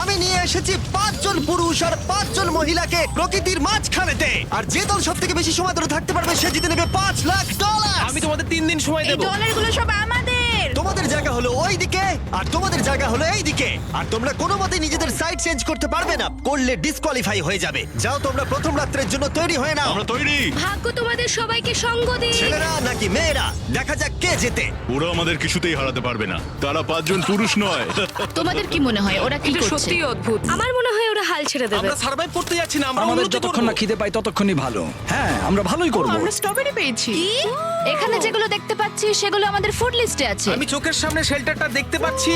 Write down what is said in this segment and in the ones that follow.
আমি নিয়ে এসেছি 5 জন পুরুষ আর 5 জন মহিলাকে প্রকৃতির মাঝখানেতে, আর যে দল সব থেকে বেশি সময় ধরে থাকতে পারবে সে জিতে নেবে $5,00,000। আমি তোমাদের 3 দিন সময় এই দেব। ডলারগুলো সব আমাদের। তোমাদের জায়গা হলো ওই দিকে আর তোমাদের জায়গা হলো এই দিকে, আর তোমরা কোনো মতে নিজেদের সাইড চেঞ্জ করতে পারবে না, করলে ডিসকোয়ালিফাই হয়ে যাবে। যাও তোমরা প্রথম রাত্রের জন্য তৈরি হয়ে নাও। আমরা তৈরি। ভাগ্য তোমাদের সবাইকে সঙ্গ দিক। ছেলেরা নাকি মেয়েরা, দেখা যাক কে জেতে। ওরা আমাদের কিছুতেই হারাতে পারবে না, তারা 5 জন পুরুষ নয়। তোমাদের কি মনে হয় ওরা কি করছে? সত্যি অদ্ভুত। আমার মনে হয় ওরা হাল ছেড়ে দেবে। আমরা সার্ভাইভ করতে যাচ্ছি না, আমরা আমাদের উন্নতি যতক্ষণ করব। না খিদে পাই ততক্ষণই ভালো। হ্যাঁ, আমরা ভালোই করব। আমরা স্ট্রবেরি পেয়েছি। এখানে যেগুলো দেখতে পাচ্ছি সেগুলো আমাদের ফুড লিস্টে আছে। আমি চোখের সামনে শেল্টারটা দেখতে পাচ্ছি।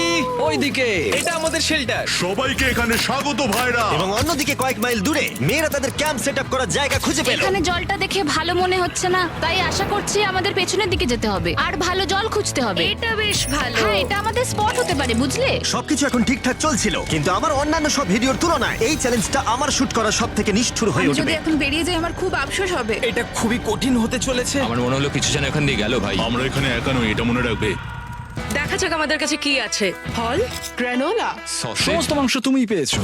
ওইদিকে এটা আমাদের শেল্টার। সবাইকে এখানে স্বাগত ভাইরা। এবং অন্যদিকে কয়েক মাইল দূরে মেয়েরা তাদের ক্যাম্প সেট আপ করার জায়গা খুঁজে পেল। এখানে জলটা দেখে ভালো মনে হচ্ছে না, তাই আশা করছি আমাদের পেছনের দিকে যেতে হবে আর ভালো জল খুঁজতে হবে। এটা বেশ ভালো। হ্যাঁ, এটা আমাদের স্পট হতে পারে, বুঝলে? সবকিছু এখন ঠিকঠাক চলছিল, কিন্তু আমার অন্যান্য সব ভিডিওর তুলনায় এই চ্যালেঞ্জটা আমার শুট করা সব থেকে নিষ্ঠুর হয়ে আমি যদি উঠবে। এখন বেরিয়ে যাই আমার খুব আফসোস হবে। এটা খুবই কঠিন হতে চলেছে। আমার মনে হলো কিছু যেন এখান দিয়ে গেল ভাই। আমরা এখানে একা নই, এটা মনে রাখবে। দেখা যাক আমাদের কাছে কি আছে। ফল, গ্রানোলা। সসেজ। সমস্ত মাংস তুমিই পেয়েছো।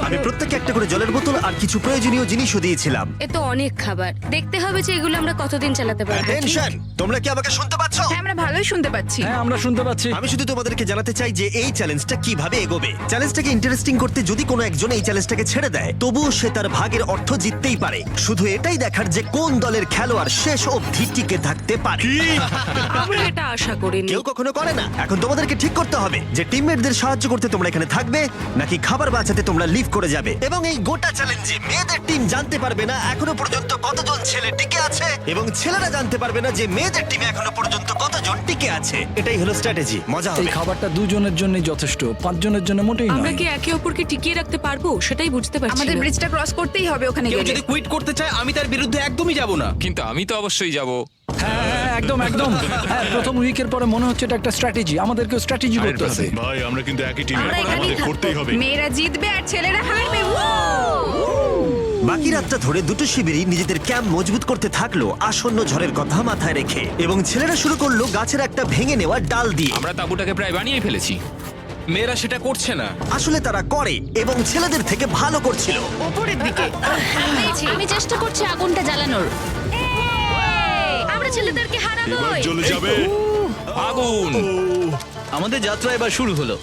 আমি প্রত্যেককে একটা করে জলের বোতল আর কিছু প্রয়োজনীয় জিনিসও দিয়েছিলাম। এ তো অনেক খাবার। দেখতে হবে যে এগুলো আমরা কতদিন চালাতে পারবো। টেনশন, তোমরা কি আমাকে শুনতে পাচ্ছ? হ্যাঁ, আমরা ভালোই শুনতে পাচ্ছি। হ্যাঁ, আমরা শুনতে পাচ্ছি। আমি শুধু তোমাদেরকে জানাতে চাই যে এই চ্যালেঞ্জটা কিভাবে এগোবে। চ্যালেঞ্জটাকে ইন্টারেস্টিং করতে যদি কোনো একজন এই চ্যালেঞ্জটাকে ছেড়ে দেয়, তবুও সে তার ভাগের অর্থ জিততেই পারে। শুধু এটাই দেখার যে কোন দলের খেলোয়াড় শেষ অবধি টিকে থাকতে পারে। আমরা এটা আশা করিনি। কেউ কখনো করে না। এখন তোমাদেরকে ঠিক করতে হবে যে টিমমেটদের সাহায্য করতে তোমরা এখানে থাকবে নাকি খাবার বাঁচাতে তোমরা লিভ করে যাবে। এবং এই গোটা চ্যালেঞ্জে মেয়েদের টিম জানতে পারবে না এখনো পর্যন্ত কতজন ছেলে টিকে আছে, এবং ছেলেরা জানতে পারবে না যে মেয়েদের টিমে এখনো পর্যন্ত কতজন টিকে আছে। এটাই হলো স্ট্র্যাটেজি। মজা এই হবে। খাবারটা 2 জনের জন্যই যথেষ্ট, 5 জনের জন্য মোটেই আমরা নয়। কি একে অপরকে টিকিয়ে রাখতে পারবো সেটাই বুঝতে পারছি আমাদের না। ব্রিজটা ক্রস করতেই হবে ওখানে কেউ গেলে। যদি কুইট করতে চায় আমি তার বিরুদ্ধে একদমই যাব না। কিন্তু আমি তো অবশ্যই যাব। হ্যাঁ, হ্যাঁ, একদম একদম। হ্যাঁ, প্রথম উইকের পরে মনে হচ্ছে এটা একটা স্ট্র্যাটেজি। আমাদেরকেও স্ট্র্যাটেজি করতে হবে। ভাই আমরা কিন্তু একই টিমে, আমরা এখানেই আমাদের থাকবো। করতেই হবে। মেয়েরা জিতবে আর ছেলেরা হারবে। বাকি রাতটা ধরে দুটো শিবিরই নিজেদের ক্যাম্প মজবুত করতে থাকলো আসন্ন ঝড়ের কথা মাথায় রেখে, এবং ছেলেরা শুরু করলো গাছের একটা ভেঙে নেওয়া ডাল দিয়ে। আমরা তাঁবুটাকে প্রায় বানিয়ে ফেলেছি। মেয়েরা সেটা করছে না। আসলে তারা করে এবং ছেলেদের থেকে ভালো করছিল। উপরের দিকে। আমি চেষ্টা করছি আগুনটা জ্বালানোর। আমরা ছেলেদেরকে হারাবো। এবার চলে যাবে। আগুন। আমাদের যাত্রা এবার শুরু হলো।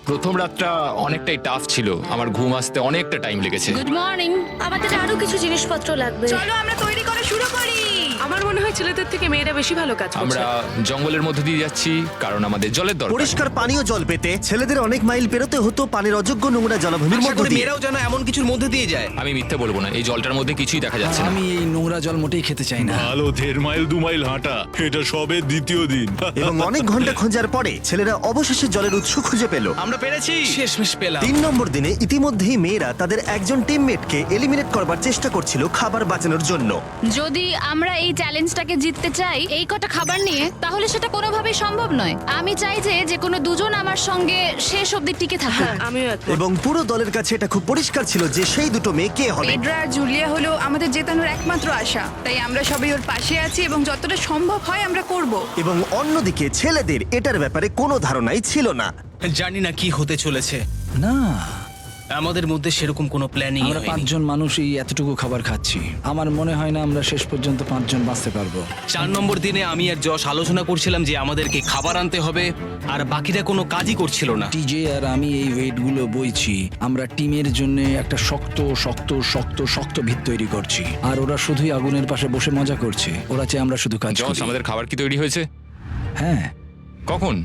প্রথম রাতটা অনেকটাই টাফ ছিল, আমার ঘুম আসতে অনেকটা টাইম লেগেছে। Good morning. আমাদের আরো কিছু জিনিসপত্র লাগবে। চলো আমরা তৈরি করা শুরু করি। আমার মনে হয় ছেলেদের থেকে মেয়েরা বেশি ভালো কাজ করছে। আমরা জঙ্গলের মধ্যে দিয়ে যাচ্ছি কারণ আমাদের জলের দরকার। পরিষ্কার পানীয় জল পেতে ছেলেদের অনেক মাইল পেরোতে হতো পানির অযোগ্য নোংরা জলাভূমির আশা মধ্য করি দিয়ে। মেয়েরাও যেন এমন কিছুর মধ্যে দিয়ে যায়। আমি মিথ্যে বলবো না, এই জলটার মধ্যে কিছুই দেখা যাচ্ছে না। আমি এই নোংরা জল মোটেই খেতে চাই না। ভালো 1.5 মাইল 2 মাইল হাঁটা, এটা সবে দ্বিতীয় দিন। এবং অনেক ঘন্টা খোঁজার পরে ছেলেরা অবশেষে জলের উৎস খুঁজে পেল। আমরা পেরেছি, শেষমেশ পেলাম। 3 নম্বর দিনে ইতিমধ্যেই মেয়েরা তাদের একজন টিমমেটকে এলিমিনেট করবার চেষ্টা করছিল খাবার বাঁচানোর জন্য। যদি আমরা এই চ্যালেঞ্জটাকে জিততে চাই এই কটা খাবার নিয়ে, তাহলে সেটা কোনোভাবেই সম্ভব নয়। আমি চাই যে কোনো দুজন আমার সঙ্গে শেষ অবধি টিকে থাকুক। আমিও একমত। এবং পুরো দলের কাছে এটা খুব পরিষ্কার ছিল যে সেই দুটো মেয়ে কে হবে। পেড্রা আর জুলিয়া হলো আমাদের জেতানোর একমাত্র আশা, তাই আমরা সবাই ওর পাশে আছি এবং যতটা সম্ভব হয় আমরা করব। এবং অন্যদিকে ছেলেদের এটার ব্যাপারে কোনো ধারণাই ছিল না। জানি না কি হতে চলেছে। না, আমাদের মধ্যে সেরকম কোনো প্ল্যানিং আমরা 5 জন মানুষ এই এতটুকু খাবার খাচ্ছি। আমার মনে হয় না আমরা শেষ পর্যন্ত 5 জন বাঁচতে পারবো। 4 নম্বর দিনে আমি আর যশ আলোচনা করছিলাম যে আমাদেরকে খাবার আনতে হবে, আর বাকিরা কোনো কাজই করছিল না। টিজে আর আমি এই ওয়েটগুলো বইছি। আমরা টিমের জন্য একটা শক্ত শক্ত শক্ত শক্ত ভিত তৈরি করছি, আর ওরা শুধুই আগুনের পাশে বসে মজা করছে। ওরা চাই আমরা শুধু কাজ জস, করি। আমাদের খাবার কি তৈরি হয়েছে? হ্যাঁ, কখন?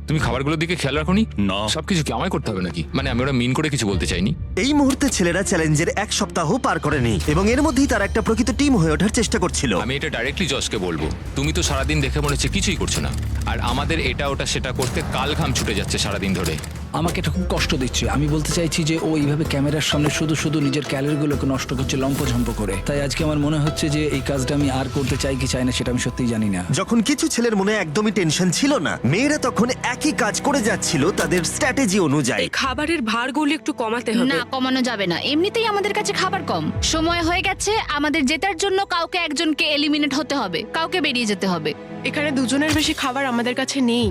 তুমি খাবারগুলোর দিকে খেয়াল রাখোনি? না। সবকিছু কি আমায় করতে হবে নাকি? মানে আমি ওরা মিন করে কিছু বলতে চাইনি। এই মুহূর্তে ছেলেরা চ্যালেঞ্জের 1 সপ্তাহ পার করেনি, এবং এর মধ্যেই তারা একটা প্রকৃত টিম হয়ে ওঠার চেষ্টা করছিল। আমি এটা ডাইরেক্টলি জসকে বলবো। তুমি তো সারাদিন দেখে মনে হচ্ছে কিছুই করছো না, আর আমাদের এটা ওটা সেটা করতে কাল ঘাম ছুটে যাচ্ছে সারাদিন ধরে। আমাকে এটা খুব কষ্ট দিচ্ছে। আমি বলতে চাইছি যে ও এইভাবে ক্যামেরার সামনে শুধু শুধু নিজের ক্যালোরিগুলোকে নষ্ট করছে লম্পঝম্প করে। তাই আজকে আমার মনে হচ্ছে যে এই কাজটা আমি আর করতে চাই কি চাই না সেটা আমি সত্যিই জানি না। যখন কিছু ছেলের মনে একদমই টেনশন ছিল না, মেয়েরা তখন একই কাজ করে যাচ্ছিল তাদের স্ট্র্যাটেজি অনুযায়ী। এই খাবারের ভারগুলো একটু কমাতে হবে। না, কমানো যাবে না। এমনিতেই আমাদের কাছে খাবার কম। সময় হয়ে গেছে আমাদের জেতার জন্য কাউকে একজনকে এলিমিনেট হতে হবে, কাউকে বেরিয়ে যেতে হবে। এখানে দুজনের বেশি খাবার আমাদের কাছে নেই।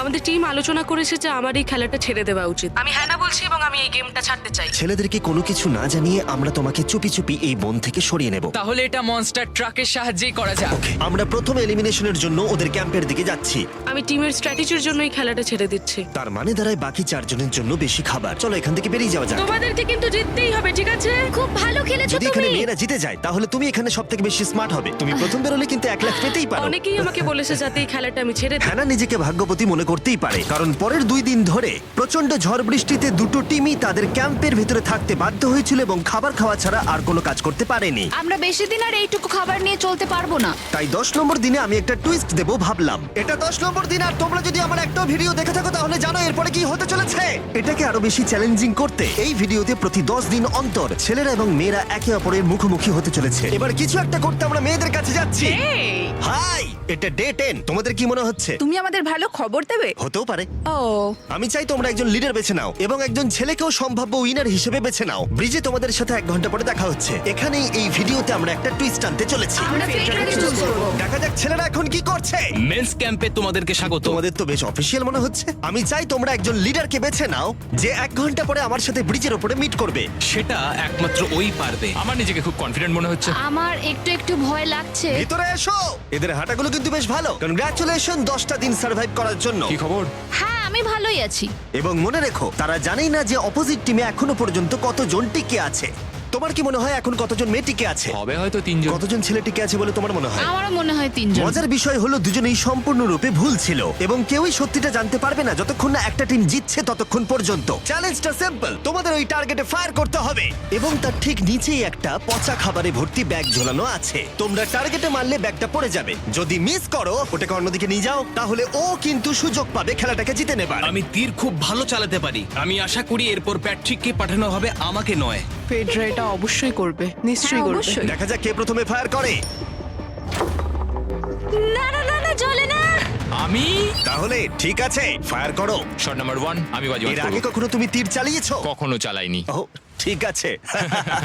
আমাদের টিম আলোচনা করেছে যে আমার এই খেলাটা ছেড়ে দেওয়া উচিত। আমি হ্যাঁ বলছি এবং আমি এই গেমটা ছাড়তে চাই। ছেলেদেরকে কোনো কিছু না জানিয়ে আমরা তোমাকে চুপি চুপি এই বন থেকে সরিয়ে নেব। তাহলে এটা মনস্টার ট্রাকের সাহায্যেই করা যাক। আমরা প্রথম এলিমিনেশনের জন্য ওদের ক্যাম্পের দিকে যাচ্ছি। আমি টিমের স্ট্র্যাটেজির জন্য এই খেলাটা ছেড়ে দিচ্ছি। তার মানে দাঁড়ায় বাকি 4 জনের জন্য বেশি খাবার। চলো এখান থেকে বেরিয়ে যাওয়া যাক। তোমাদেরকে কিন্তু জিততেই হবে, ঠিক আছে? খুব ভালো খেলেছো যদি এখানে তুমি। মেয়েরা জিতে যায় তাহলে তুমি এখানে সবথেকে বেশি স্মার্ট হবে। তুমি প্রথম বেরোলে কিন্তু 1 লাখ পেতেই পারো। অনেকেই আমাকে বলেছে যাতে এই খেলাটা আমি ছেড়ে দিই। হ্যানা নিজেকে ভাগ্যবতী মনে করতেই পারে, কারণ পরের 2 দিন ধরে প্রচন্ড ঝড় বৃষ্টিতে দুটো টিমই তাদের ক্যাম্পের ভিতরে থাকতে বাধ্য হয়েছিল এবং খাবার খাওয়া ছাড়া আর কোনো কাজ করতে পারেনি। আমরা বেশি দিন আর এইটুকু খাবার নিয়ে চলতে পারবো না। তাই 10 নম্বর দিনে আমি একটা টুইস্ট দেব ভাবলাম। এটা 10 নম্বর দিন, আর তোমরা যদি আমার একটা ভিডিও দেখে থাকো তাহলে জানো এরপরে কি হতে চলেছে। এটাকে আরো বেশি চ্যালেঞ্জিং করতে এই ভিডিওতে প্রতি 10 দিন অন্তর ছেলেরা এবং মেয়েরা একে অপরের মুখোমুখি হতে চলেছে। এবার কিছু একটা করতে আমরা মেয়েদের কাছে যাচ্ছি। হাই, এটা ডে 10। তোমাদের কি মনে হচ্ছে? তুমি আমাদের ভালো খবর দেবে। হতেও পারে। ও আমি চাই তোমরা একজন লিডার বেছে নাও এবং একজন ছেলেকেও সম্ভাব্য উইনার হিসেবে বেছে নাও। ব্রিজে তোমাদের সাথে 1 ঘন্টা পরে দেখা হচ্ছে। এখানেই এই ভিডিওতে আমরা একটা টুইস্ট আনতে চলেছি। আমরা ফেডরারকে চুজ করব। দেখা যাক ছেলেরা এখন কি করছে। মেন্স ক্যাম্পে তোমাদেরকে স্বাগত। তোমাদের তো বেশ অফিসিয়াল মনে হচ্ছে। আমি চাই তোমরা একজন লিডারকে বেছে নাও যে 1 ঘন্টা পরে আমার সাথে ব্রিজের উপরে মিট করবে। সেটা একমাত্র ওই পারবে। আমার নিজেকে খুব কনফিডেন্ট মনে হচ্ছে। আমার একটু একটু ভয় লাগছে। ভিতরে এসো। এদের হাঁটাগুলো কিন্তু বেশ ভালো। কনগ্রাচুলেশন 10টা দিন সার্ভাইভ করার জন্য। কি খবর? হ্যাঁ, আমি ভালোই আছি। এবং মনে রেখো, তারা জানেই না যে অপোজিট টিমে এখনো পর্যন্ত কতজন টিকে আছে। তোমার কি মনে হয় এখন কতজন মেয়ে টিকে আছে? হবে হয়তো 3 জন। কতজন ছেলে টিকে আছে বলে তোমার মনে হয়? আমারও মনে হয় 3 জন। মজার বিষয় হলো দুজনেই সম্পূর্ণরূপে ভুল ছিল এবং কেউই সত্যিটা জানতে পারবে না যতক্ষণ না একটা টিম জিতছে ততক্ষণ পর্যন্ত। চ্যালেঞ্জটা সিম্পল, তোমাদের ওই টার্গেটে ফায়ার করতে হবে এবং তার ঠিক নিচেই একটা পচা খাবারে ভর্তি ব্যাগ ঝোলানো আছে। তোমরা টার্গেটে মারলে ব্যাগটা পড়ে যাবে। যদি মিস করো, ওটাকে অন্যদিকে নিয়ে যাও, তাহলে ও কিন্তু সুযোগ পাবে খেলাটাকে জিতে নেবার। আমি তীর খুব ভালো চালাতে পারি। আমি আশা করি এরপর প্যাট্রিককে পাঠানো হবে, আমাকে নয়। ফেডরা এটা অবশ্যই করবে, নিশ্চয়ই হ্যাঁ, করবে। অবশ্যই। দেখা যাক কে প্রথমে ফায়ার করে। না না না না, চলে না। আমি তাহলে ঠিক আছে, ফায়ার করো। শট নাম্বার 1 আমি বাজি এর আগে কখনো তুমি তীর চালিয়েছো? কখনো চালাইনি। ও ঠিক আছে।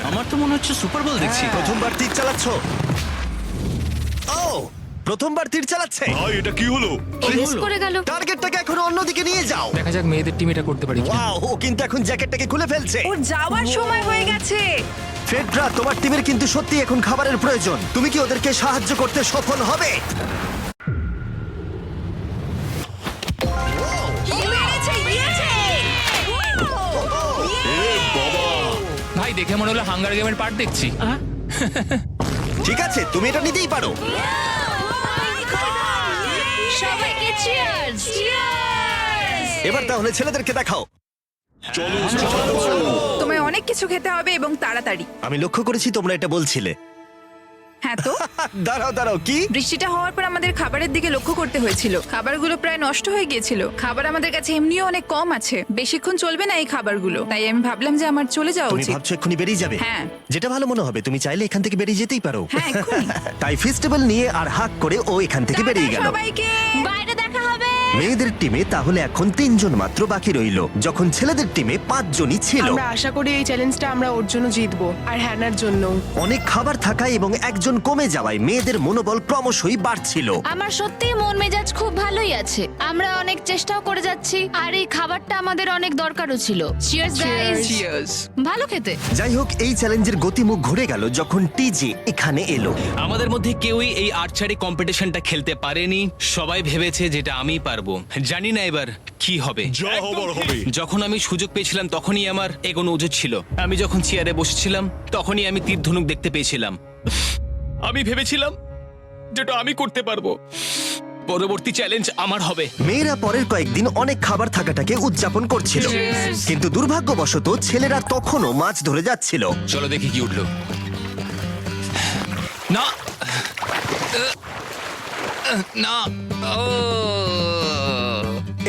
আমার তো মনে হচ্ছে সুপার বল দেখছি। প্রথমবার তীর চালাচ্ছ? ও প্রথমবার তীর চালাচ্ছে। ভাই এটা কি হলো? মিস করে গেল। টার্গেটটাকে এখন অন্যদিকে নিয়ে যাও। দেখা যাক মেয়েদের টিম এটা করতে পারি কিনা। ওয়াও, ও কিন্তু এখন জ্যাকেটটাকে খুলে ফেলছে। ওর যাওয়ার সময় হয়ে গেছে। ফেডরা, তোমার টিমের কিন্তু সত্যি এখন খাবারের প্রয়োজন। তুমি কি ওদেরকে সাহায্য করতে সফল হবে? ভাই দেখে মনে হলো হাঙ্গার গেমের পার্ট দেখছি। ঠিক আছে, তুমি এটা নিতেই পারো। সবাইকে চিয়ার্স। চিয়ার্স। এবার তাহলে ছেলেদেরকে দেখাও। তোমায় অনেক কিছু খেতে হবে এবং তাড়াতাড়ি। আমি লক্ষ্য করেছি তোমরা এটা বলছিলে। হ্যাঁ তো দাঁড়াও দাঁড়াও, কি? বৃষ্টিটা হওয়ার পর আমাদের খাবারের দিকে লক্ষ্য করতে হয়েছিল। খাবারগুলো প্রায় নষ্ট হয়ে গিয়েছিল। খাবার আমাদের কাছে এমনিও অনেক কম আছে, বেশিক্ষণ চলবে না এই খাবারগুলো। তাই আমি ভাবলাম যে আমার চলে যাওয়া তুমি উচিত। ভাবছো এক্ষুনি বেরিয়ে যাবে? হ্যাঁ। যেটা ভালো মনে হবে। তুমি চাইলে এখান থেকে বেরিয়ে যেতেই পারো। হ্যাঁ, এক্ষুনি। তাই ফেস্টিভ্যাল নিয়ে আর হাক করে ও এখান থেকে বেরিয়ে গেল। সবাইকে বাইরে দেখা হবে। মেয়েদের টিমে তাহলে এখন 3 জন মাত্র বাকি রইল, যখন ছেলেদের টিমে 5 জনই ছিল। আমরা আশা করি এই চ্যালেঞ্জটা আমরা ওর জন্য জিতবো, আর হ্যানার জন্য। অনেক খাবার থাকায় এবং একজন কমে যাওয়ায় মেয়েদের মনোবল ক্রমশই বাড়ছিল। আমার সত্যিই মন মেজাজ খুব ভালোই আছে। আমরা অনেক চেষ্টাও করে যাচ্ছি আর এই খাবারটা আমাদের অনেক দরকারও ছিল। Cheers guys. চিয়ার্স। ভালো খেতে। যাই হোক, এই চ্যালেঞ্জের গতিমুখ ঘুরে গেল যখন টিজে এখানে এলো। আমাদের মধ্যে কেউই এই আর্চারি কম্পিটিশনটা খেলতে পারেনি। সবাই ভেবেছে যেটা আমি পারবো। জানি না এবার কি হবে। যা হবার হবে। যখন আমি সুযোগ পেয়েছিলাম তখনই আমার এগোনো উচিত ছিল। আমি যখন চেয়ারে বসেছিলাম তখনই আমি তীর ধনুক দেখতে পেয়েছিলাম। আমি ভেবেছিলাম যেটা আমি করতে পারবো। পরবর্তী চ্যালেঞ্জ আমার হবে। মেয়েরা পরের কয়েকদিন অনেক খাবার থাকাটাকে উদযাপন করছিল, কিন্তু দুর্ভাগ্যবশত ছেলেরা তখনও মাছ ধরে যাচ্ছিল। চলো দেখি কি উঠলো। না না ও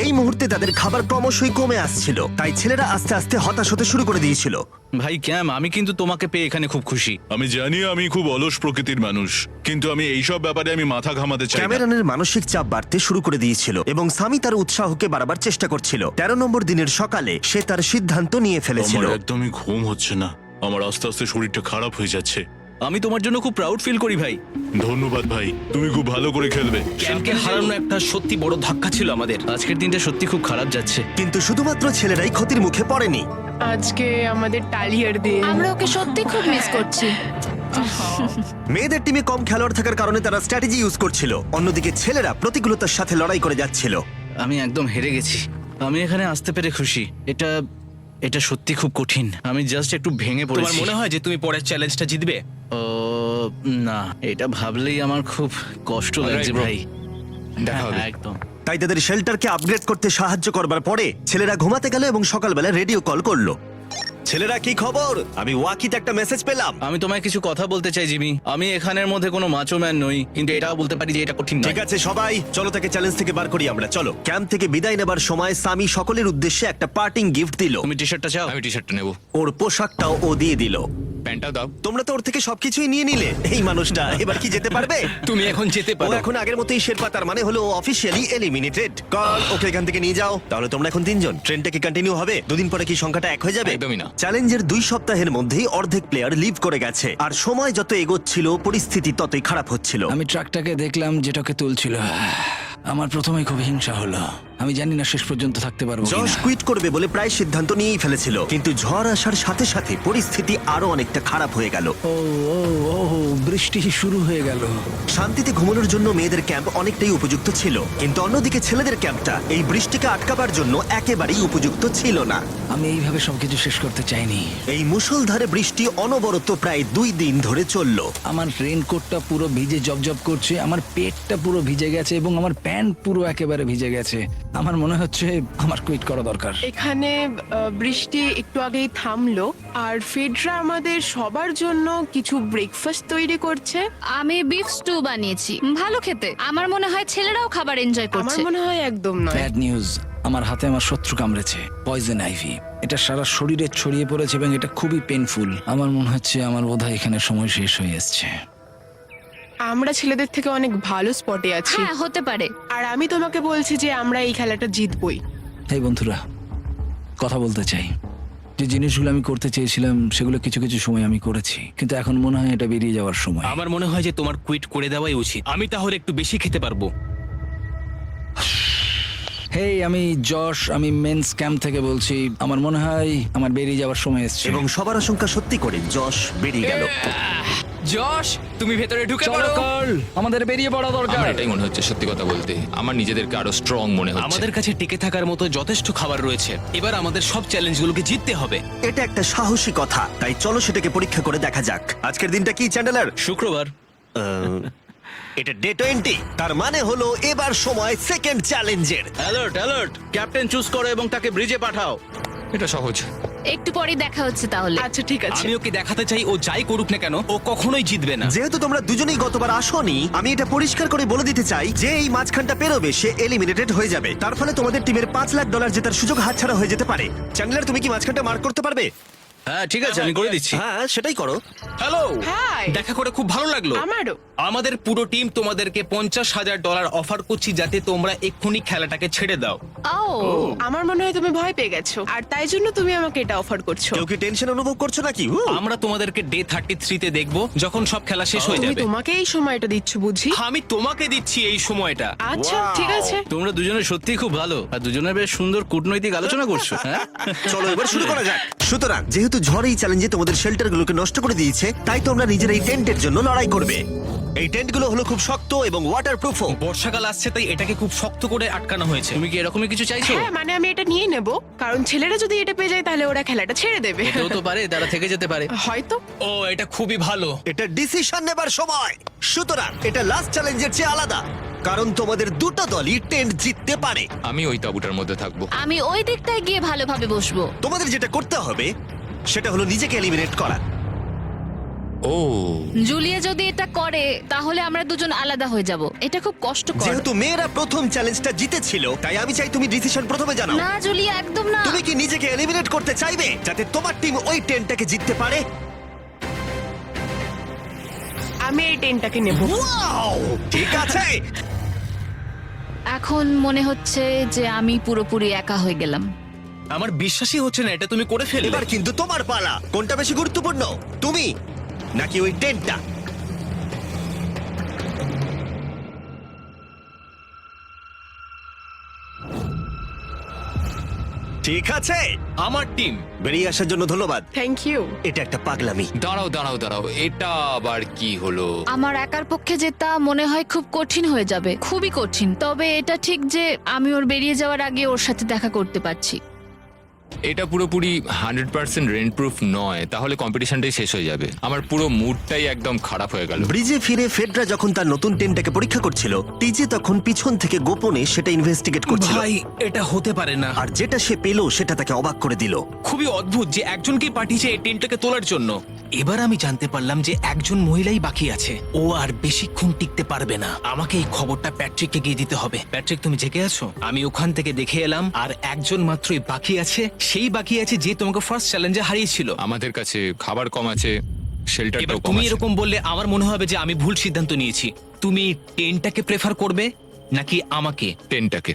এই মুহূর্তে তাদের খাবার ক্রমশই কমে আসছিল, তাই ছেলেরা আস্তে আস্তে হতাশ হতে শুরু করে দিয়েছিল। ভাই ক্যাম, আমি কিন্তু তোমাকে পেয়ে এখানে খুব খুশি। আমি জানি আমি খুব অলস প্রকৃতির মানুষ, কিন্তু আমি এইসব ব্যাপারে আমি মাথা ঘামাতে চাই না। ক্যামেরনের মানসিক চাপ বাড়তে শুরু করে দিয়েছিল এবং সামি তার উৎসাহকে বাড়াবার চেষ্টা করছিল। 13 নম্বর দিনের সকালে সে তার সিদ্ধান্ত নিয়ে ফেলেছিল। আমার একদমই ঘুম হচ্ছে না। আমার আস্তে আস্তে শরীরটা খারাপ হয়ে যাচ্ছে। আমি তোমার জন্য খুব প্রাউড ফিল করি ভাই। ধন্যবাদ ভাই, তুমি খুব ভালো করে খেলবে। ক্যামকে হারানো একটা সত্যি বড় ধাক্কা ছিল আমাদের। আজকের দিনটা সত্যি খুব খারাপ যাচ্ছে। কিন্তু শুধুমাত্র ছেলেরাই ক্ষতির মুখে পড়েনি। আজকে আমাদের টালিয়ার দিন। আমরা ওকে সত্যি খুব মিস করছি। মেয়েদের টিমে কম খেলোয়াড় থাকার কারণে তারা স্ট্র্যাটেজি ইউজ করছিল, অন্যদিকে ছেলেরা প্রতিকূলতার সাথে লড়াই করে যাচ্ছিল। আমি একদম হেরে গেছি। আমি এখানে আসতে পেরে খুশি। এটা সত্যি খুব কঠিন। আমি জাস্ট একটু ভেঙে তোমার পড়েছি। মনে হয় যে তুমি পরের চ্যালেঞ্জটা জিতবে? ও না, এটা ভাবলেই আমার খুব কষ্ট লাগছে bro. ভাই। দেখা হবে। হ্যাঁ, একদম। তাই তাদের শেল্টারকে আপগ্রেড করতে সাহায্য করবার পরে ছেলেরা ঘুমাতে গেল এবং সকালবেলা রেডিও কল করলো। ছেলেরা, কি খবর? আমি ওয়াকিতে একটা মেসেজ পেলাম। আমি তোমায় কিছু কথা বলতে চাই জিমি। আমি এখানের মধ্যে কোনো মাচো ম্যান নই, কিন্তু এটাও বলতে পারি যে এটা কঠিন নয়। ঠিক আছে সবাই, চলো তাকে চ্যালেঞ্জ থেকে বার করি আমরা। চলো। ক্যাম্প থেকে বিদায় নেবার সময় সামি সকলের উদ্দেশ্যে একটা পার্টিং গিফট দিল। তুমি টি শার্টটা চাও? আমি টি শার্টটা নেবো। ওর পোশাকটাও ও দিয়ে দিল। প্যান্টটাও দাও। তোমরা তো ওর থেকে সবকিছুই নিয়ে নিলে। এই মানুষটা এবার কি যেতে পারবে? তুমি এখন যেতে ও পারো। এখন আগের মতোই শেরপা, তার মানে হলো অফিসিয়ালি এলিমিনেটেড। কল ওকে এখান থেকে নিয়ে যাও। তাহলে তোমরা এখন 3 জন। ট্রেনটা কি কন্টিনিউ হবে? দুদিন পরে কি সংখ্যাটা 1 হয়ে যাবে? একদমই না। চ্যালেঞ্জের 2 সপ্তাহের মধ্যেই অর্ধেক প্লেয়ার লিভ করে গেছে, আর সময় যত এগোচ্ছিল পরিস্থিতি ততই খারাপ হচ্ছিল। আমি ট্রাকটাকে দেখলাম যেটাকে তুলছিল। আমার প্রথমে খুব হিংসা হলো। আমি জানি না শেষ পর্যন্ত থাকতে পারবো জশ কিনা। কুইট করবে বলে প্রায় সিদ্ধান্ত নিয়েই ফেলেছিল, কিন্তু ঝড় আসার সাথে সাথে পরিস্থিতি আরো অনেকটা খারাপ হয়ে গেল। ও ও ও বৃষ্টি শুরু হয়ে গেল। শান্তিতে ঘুমানোর জন্য মেয়েদের ক্যাম্প অনেকটাই উপযুক্ত ছিল, কিন্তু অন্যদিকে ছেলেদের ক্যাম্পটা এই বৃষ্টিকে আটকাবার জন্য একেবারেই উপযুক্ত ছিল না। আমি এইভাবে সবকিছু শেষ করতে চাইনি। এই মুষলধারে বৃষ্টি অনবরত প্রায় 2 দিন ধরে চলল। আমার রেনকোটটা পুরো ভিজে জবজব করছে, আমার পেটটা পুরো ভিজে গেছে এবং আমার প্যান্ট পুরো একেবারে ভিজে গেছে। আমার মনে হচ্ছে আমার কুইট করা দরকার। এখানে বৃষ্টি একটু আগেই থামলো, আর ফেডরা আমাদের সবার জন্য কিছু ব্রেকফাস্ট তৈরি করছে। আমি বিফ স্টু বানিয়েছি, ভালো খেতে। আমার মনে হয় ছেলেরাও খাবার এনজয় আমার করছে। মনে হয় একদম নয়। ব্যাড নিউজ, আমার হাতে আমার শত্রু কামড়েছে, পয়জন আইভি। এটা সারা শরীরে ছড়িয়ে পড়েছে এবং এটা খুবই পেইনফুল। আমার মনে হচ্ছে আমার বোধহয় এখানে সময় শেষ হয়ে এসছে। আমরা ছেলেদের থেকে অনেক ভালো স্পটে আছি, হ্যাঁ, হতে পারে। আর আমি তোমাকে বলছি যে আমরা এই খেলাটা জিতবই। এই বন্ধুরা, কথা বলতে চাই। যে জিনিসগুলো আমি করতে চেয়েছিলাম সেগুলো কিছু কিছু সময় আমি করেছি, কিন্তু এখন মনে হয় এটা বেরিয়ে যাওয়ার সময়। আমার মনে হয় যে তোমার কুইট করে দেওয়াই উচিত। আমি তাহলে একটু বেশি খেতে পারবো। হেই, আমি যশ, আমি মেন্স ক্যাম্প থেকে বলছি। আমার মনে হয় আমার বেরিয়ে যাওয়ার সময় এসেছে। এবং সবার আশঙ্কা সত্যি করে যশ বেরিয়ে গেল। যশ, তুমি ভেতরে ঢুকে চলো পড়ো। কার্ল, আমাদের বেরিয়ে পড়া দরকার। আমার এটাই মনে হচ্ছে, সত্যি কথা বলতে আমার নিজেদেরকে আরো স্ট্রং মনে হচ্ছে। আমাদের কাছে টিকে থাকার মতো যথেষ্ট খাবার রয়েছে। এবার আমাদের সব চ্যালেঞ্জগুলোকে জিততে হবে। এটা একটা সাহসী কথা, তাই চলো সেটাকে পরীক্ষা করে দেখা যাক। আজকের দিনটা কি চ্যান্ডেলার? শুক্রবার। এটা ডে 20, তার মানে হলো এবার সময় সেকেন্ড চ্যালেঞ্জের। অ্যালার্ট অ্যালার্ট, ক্যাপ্টেন চুজ করো এবং তাকে ব্রিজে পাঠাও। এটা সহজ। একটু পরে দেখা হচ্ছে তাহলে। আচ্ছা ঠিক আছে। আমি ওকে দেখাতে চাই ও যাই করুক না কেন, ও কখনোই জিতবে না। যেহেতু তোমরা দুজনেই গতবার আসোনি, আমি এটা পরিষ্কার করে বলে দিতে চাই যে এই মাঝখানটা পেরোবে সে এলিমিনেটেড হয়ে যাবে। তার ফলে তোমাদের টিমের $5 লাখ জেতার সুযোগ হাতছাড়া হয়ে যেতে পারে। চ্যান্ডেলার, তুমি কি মাঝখানটা মার্ক করতে পারবে? হ্যাঁ ঠিক আছে, আমি করে দিচ্ছি। হ্যাঁ, সেটাই করো। Hello, hi. দেখা করে খুব ভালো লাগলো। আমারও। আমাদের পুরো টিম তোমাদেরকে $50,000 অফার করছি যাতে তোমরা এক্ষুনি খেলাটাকে ছেড়ে দাও। ও, আমার মনে হয় তুমি ভয় পেয়ে গেছো, আর তাই জন্য তুমি আমাকে এটা অফার করছো। কেউ কি টেনশন অনুভব করছো নাকি? আমরা তোমাদেরকে ডে 33 তে দেখবো, যখন সব খেলা শেষ হয়ে তুমি যাবে। তোমাকে এই সময়টা দিচ্ছ বুঝি? আমি তোমাকে দিচ্ছি এই সময়টা। আচ্ছা Wow. ঠিক আছে। তোমরা দুজনে সত্যিই খুব ভালো, আর দুজনে বেশ সুন্দর কূটনৈতিক আলোচনা করছো। হ্যাঁ, চলো এবার শুরু করা যাক। সুতরাং যেহেতু ঝড় এই চ্যালেঞ্জে তোমাদের শেল্টারগুলোকে নষ্ট করে দিয়েছে, তাই তোমরা নিজের এই টেন্টের জন্য লড়াই করবে। এই টেন্টগুলো হলো খুব শক্ত এবং ওয়াটারপ্রুফও। বর্ষাকাল আসছে তাই এটাকে খুব শক্ত করে আটকানো হয়েছে। তুমি কি এরকমই কিছু চাইছো? হ্যাঁ, মানে আমি এটা নিয়ে নেব, কারণ ছেলেরা যদি এটা পেয়ে যায় তাহলে ওরা খেলাটা ছেড়ে দেবে। কেউ তো পারে, তারা থেকে যেতে পারে। হয়তো। ও, এটা খুবই ভালো। এটা ডিসিশন নেবার সময়। সুতরাং এটা লাস্ট চ্যালেঞ্জের চেয়ে আলাদা, কারণ তোমাদের দুটো দলই টেন্ট জিততে পারে। আমি ওই তাঁবুটার মধ্যে থাকবো। আমি ওই দিকটায় গিয়ে ভালোভাবে বসবো। তোমাদের যেটা করতে হবে সেটা হলো নিজেকে এলিমিনেট করা। ও, জুলিয়া যদি এটা করে তাহলে আমরা দুজন আলাদা হয়ে যাব। এটা খুব কষ্টকর। যেহেতু মেয়েরা প্রথম চ্যালেঞ্জটা জিতেছিল, তাই আমি চাই তুমি ডিসিশন প্রথমে জানাও। না জুলিয়া, একদম না। তুমি কি নিজেকে এলিমিনেট করতে চাইবে যাতে তোমার টিম ওই টেন্টটাকে জিততে পারে? আমি এই টেনটাকে নেব। Wow! ঠিক আছে। এখন মনে হচ্ছে যে আমি পুরোপুরি একা হয়ে গেলাম। আমার বিশ্বাসই হচ্ছে না এটা তুমি করে ফেললে। এবার কিন্তু তোমার পালা। কোনটা বেশি গুরুত্বপূর্ণ, তুমি নাকি ওই টেন্টটা? ঠিক আছে, আমার টিম। বেরিয়ে আসার জন্য ধন্যবাদ। Thank you. এটা একটা পাগলামি। দাঁড়াও দাঁড়াও দাঁড়াও, এটা আবার কি হলো? আমার একার পক্ষে জেতা মনে হয় খুব কঠিন হয়ে যাবে, খুবই কঠিন। তবে এটা ঠিক যে আমি ওর বেরিয়ে যাওয়ার আগে ওর সাথে দেখা করতে পারছি। এটা পুরোপুরি 100% রেন্ট প্রুফ নয়, তাহলে কম্পিটিশনটাই শেষ হয়ে যাবে। আমার পুরো মুডটাই একদম খারাপ হয়ে গেল। ব্রিজে ফিরে ফেডরা যখন তার নতুন টেন্টটাকে পরীক্ষা করছিল, টিজে তখন পিছন থেকে গোপনে সেটা ইনভেস্টিগেট করছিল। ভাই এটা হতে পারে না। আর যেটা সে পেল সেটা তাকে অবাক করে দিল। খুবই অদ্ভুত যে একজনকেই পাঠিয়েছে এই টেন্টটাকে তোলার জন্য। এবার আমি জানতে পারলাম যে একজন মহিলাই বাকি আছে। ও আর বেশিক্ষণ টিকতে পারবে না। আমাকে এই খবরটা প্যাট্রিককে গিয়ে দিতে হবে। প্যাট্রিক, তুমি জেগে আছো? আমি ওখান থেকে দেখে এলাম আর একজন মাত্রই বাকি আছে। সেই বাকি আছে যে তোমাকে ফার্স্ট চ্যালেঞ্জে হারিয়েছিল। আমাদের কাছে খাবার কম আছে, এবার শেল্টারটাও কম তুমি আছে। এরকম বললে আমার মনে হবে যে আমি ভুল সিদ্ধান্ত নিয়েছি। তুমি টেন্টটাকে প্রেফার করবে নাকি আমাকে? টেনটাকে।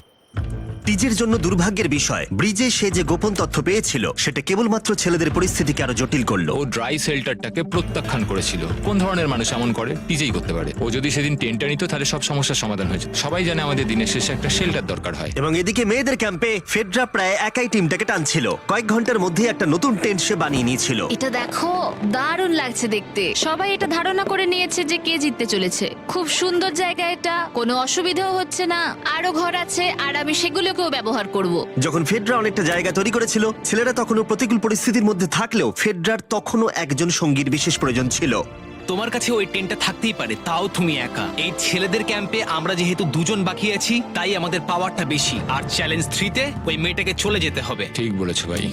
টিজের জন্য দুর্ভাগ্যের বিষয়, ব্রিজে সে যে গোপন তথ্য পেয়েছিল সেটা কেবলমাত্র ছেলেদের পরিস্থিতিকে আরো জটিল করলো। ও ড্রাই শেল্টারটাকে প্রত্যাখ্যান করেছিল। কোন ধরনের মানুষ এমন করে? টিজেই করতে পারে। ও যদি সেদিন টেন্টটা নিত তাহলে সব সমস্যার সমাধান হয়েছে। সবাই জানে আমাদের দিনের শেষে একটা শেল্টার দরকার হয়। এবং এদিকে মেয়েদের ক্যাম্পে ফেডরা প্রায় একাই টিমটাকে টানছিল। কয়েক ঘন্টার মধ্যে একটা নতুন টেন্ট সে বানিয়ে নিয়েছিল। এটা দেখো, দারুণ লাগছে দেখতে। সবাই এটা ধারণা করে নিয়েছে যে কে জিততে চলেছে। খুব সুন্দর জায়গা এটা, কোনো অসুবিধাও হচ্ছে না। আরো ঘর আছে আর আমি সেগুলোকেও ব্যবহার করব। যখন ফেডরা অনেকটা জায়গা তৈরি করেছিল, ছেলেরা তখনও প্রতিকূল পরিস্থিতির মধ্যে থাকলেও ফেডরার তখনও একজন সঙ্গীর বিশেষ প্রয়োজন ছিল। তোমার কাছে ওই টেন্টটা থাকতেই পারে, তাও তুমি একা। এই ছেলেদের ক্যাম্পে আমরা যেহেতু দুজন বাকি আছি, তাই আমাদের পাওয়ারটা বেশি। আর চ্যালেঞ্জ 3-তে ওই মেয়েটাকে চলে যেতে হবে। ঠিক বলেছো ভাই।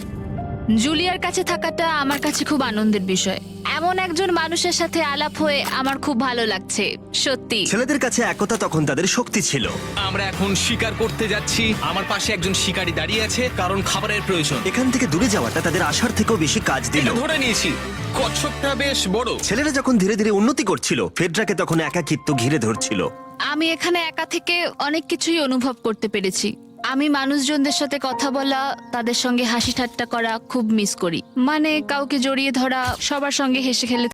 জুলিয়ার কাছে থাকাটা আমার কাছে খুব আনন্দের বিষয়। এমন একজন মানুষের সাথে আলাপ হয়ে আমার খুব ভালো লাগছে, সত্যি। ছেলেদের কাছে একতা তখন তাদের শক্তি ছিল। আমরা এখন শিকার করতে যাচ্ছি। আমার পাশে একজন শিকারী দাঁড়িয়ে আছে, কারণ খাবারের প্রয়োজন। এখান থেকে দূরে যাওয়াটা তাদের আশার থেকেও বেশি কাজ দিল। এটা ধরে নিয়েছি, কচ্ছপটা বেশ বড়। ছেলেরা যখন ধীরে ধীরে উন্নতি করছিল, ফেডরাকে তখন একাকিত্ব ঘিরে ধরছিল। আমি এখানে একা থেকে অনেক কিছুই অনুভব করতে পেরেছি। আমি মানুষজনদের সাথে কথা বলা, তাদের সঙ্গে হাসি ঠাট্টা করা খুব মিস করি। মানে কাউকে জড়িয়ে ধরা, সবার সঙ্গে হেসে খেলে